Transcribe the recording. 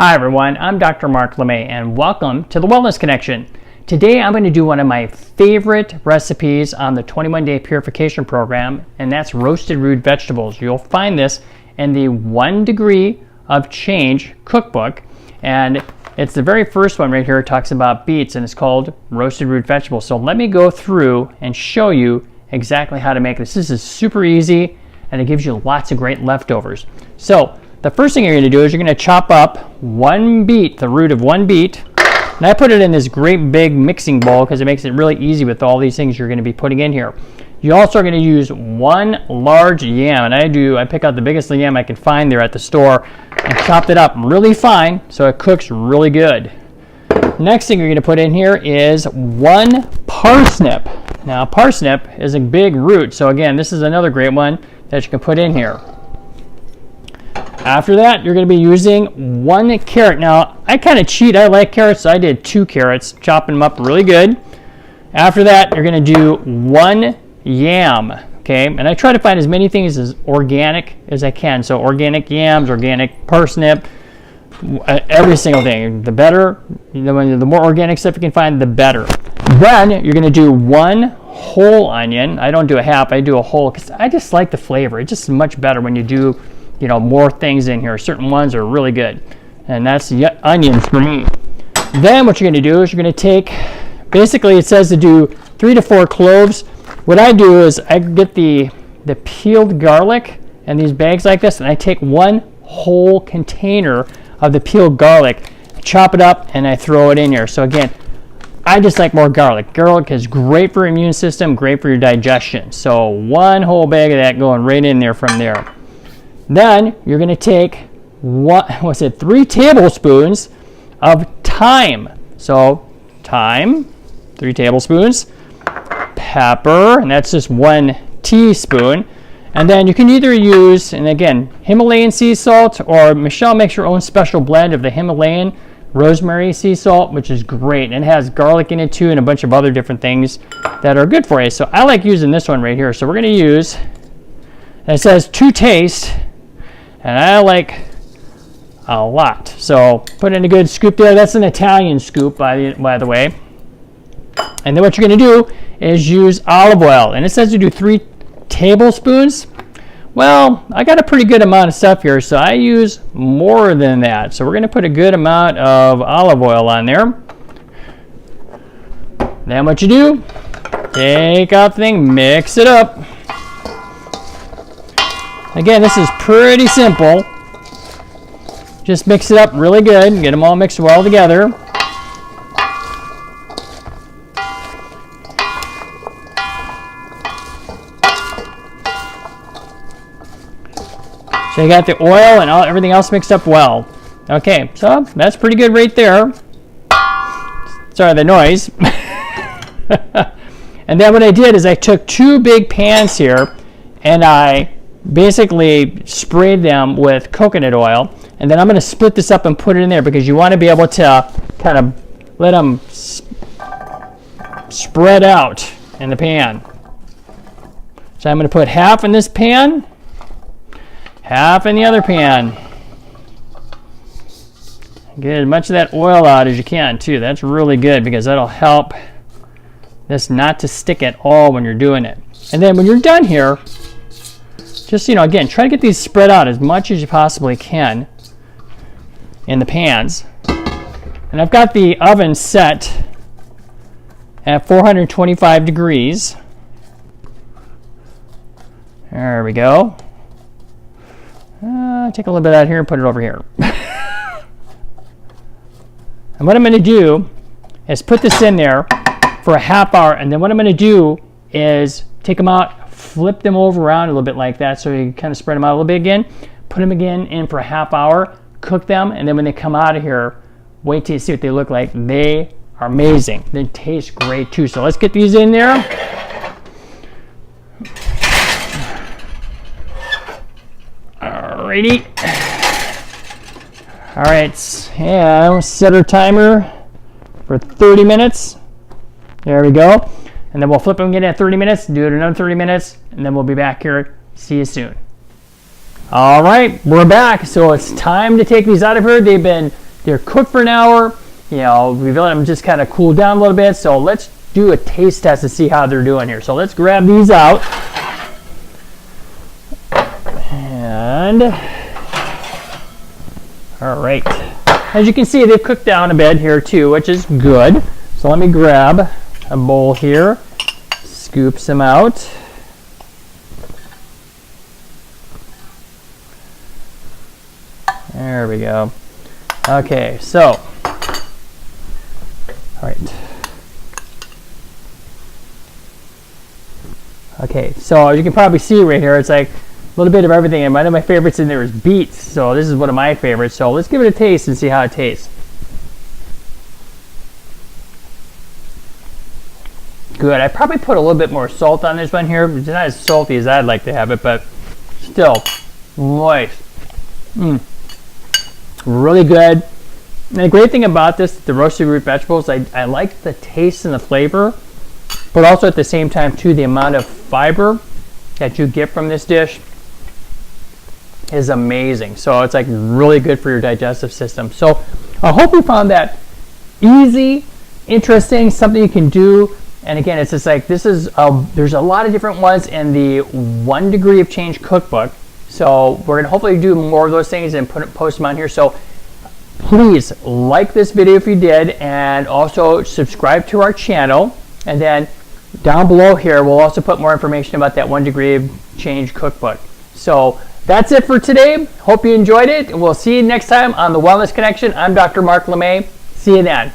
Hi everyone, I'm Dr. Mark LeMay and welcome to the Wellness Connection. Today I'm going to do one of my favorite recipes on the 21-day purification program, and that's roasted root vegetables. You'll find this in the 1 Degree of Change cookbook, and it's the very first one right here. It talks about beets and it's called roasted root vegetables. So let me go through and show you exactly how to make this. This is super easy and it gives you lots of great leftovers. So the first thing you're going to do is you're going to chop up one beet, the root of one beet, and I put it in this great big mixing bowl because it makes it really easy with all these things you're going to be putting in here. You also are going to use one large yam, and I pick out the biggest yam I can find there at the store and chopped it up really fine so it cooks really good. Next thing you're going to put in here is one parsnip. Now parsnip is a big root, so again this is another great one that you can put in here. After that, you're going to be using one carrot. Now, I kind of cheat. I like carrots, so I did 2 carrots, chopping them up really good. After that, you're going to do one yam, okay? And I try to find as many things as organic as I can. So organic yams, organic parsnip, every single thing. The better, the more organic stuff you can find, the better. Then you're going to do one whole onion. I don't do a half, I do a whole because I just like the flavor. It's just much better when you do more things in here. Certain ones are really good, and that's the onions for me. Then what you're going to do is you're going to take, basically it says to do 3 to 4 cloves. What I do is I get the peeled garlic and these bags like this, and I take one whole container of the peeled garlic, chop it up, and I throw it in here. So again, I just like more garlic. Garlic is great for your immune system, great for your digestion. So one whole bag of that going right in there from there. Then you're going to take 3 tablespoons of thyme. So thyme, 3 tablespoons, pepper, and that's just 1 teaspoon. And then you can either use, and again, Himalayan sea salt, or Michelle makes her own special blend of the Himalayan rosemary sea salt, which is great. And it has garlic in it too, and a bunch of other different things that are good for you. So I like using this one right here. So we're going to use, and it says to taste, and I like a lot. So put in a good scoop there. That's an Italian scoop, by the way. And then what you're going to do is use olive oil. And it says to do 3 tablespoons. Well, I got a pretty good amount of stuff here, so I use more than that. So we're going to put a good amount of olive oil on there. Then what you do, take out the thing, mix it up. Again, this is pretty simple. Just mix it up really good, get them all mixed well together. So you got the oil and everything else mixed up well. Okay, so that's pretty good right there. Sorry, the noise. And then what I did is I took 2 big pans here and I basically sprayed them with coconut oil, and then I'm going to split this up and put it in there because you want to be able to kind of let them spread out in the pan. So I'm going to put half in this pan, half in the other pan. Get as much of that oil out as you can too. That's really good because that'll help this not to stick at all when you're doing it. And then when you're done here, just, again, try to get these spread out as much as you possibly can in the pans. And I've got the oven set at 425 degrees. There we go. Take a little bit out here and put it over here. And what I'm going to do is put this in there for a half hour, and then what I'm going to do is take them out, flip them over around a little bit like that so you kind of spread them out a little bit again, put them again in for a half hour, cook them, and then when they come out of here, wait till you see what they look like. They are amazing. They taste great too. So let's get these in there. Alrighty. Alright, yeah, I'll set our timer for 30 minutes. There we go. And then we'll flip them again at 30 minutes, do it another 30 minutes, and then we'll be back here. See you soon. All right, we're back. So it's time to take these out of here. They've been they're cooked for an hour. You know, we've let them just kind of cool down a little bit. So let's do a taste test to see how they're doing here. So let's grab these out. And all right, as you can see, they've cooked down a bit here too, which is good. So let me grab a bowl here, scoop some out. There we go. Okay, so, all right. Okay, so as you can probably see right here, it's like a little bit of everything. And one of my favorites in there is beets. So this is one of my favorites. So let's give it a taste and see how it tastes. Good. I probably put a little bit more salt on this one here. It's not as salty as I'd like to have it, but still moist. Really good. And the great thing about this, the roasted root vegetables, I like the taste and the flavor, but also at the same time too, the amount of fiber that you get from this dish is amazing. So it's like really good for your digestive system. So I hope you found that easy, interesting, something you can do. And again, it's just like, this is, there's a lot of different ones in the 1 Degree of Change cookbook. So we're gonna hopefully do more of those things and post them on here. So please like this video if you did, and also subscribe to our channel. And then down below here, we'll also put more information about that 1 Degree of Change cookbook. So that's it for today. Hope you enjoyed it, and we'll see you next time on The Wellness Connection. I'm Dr. Mark LeMay. See you then.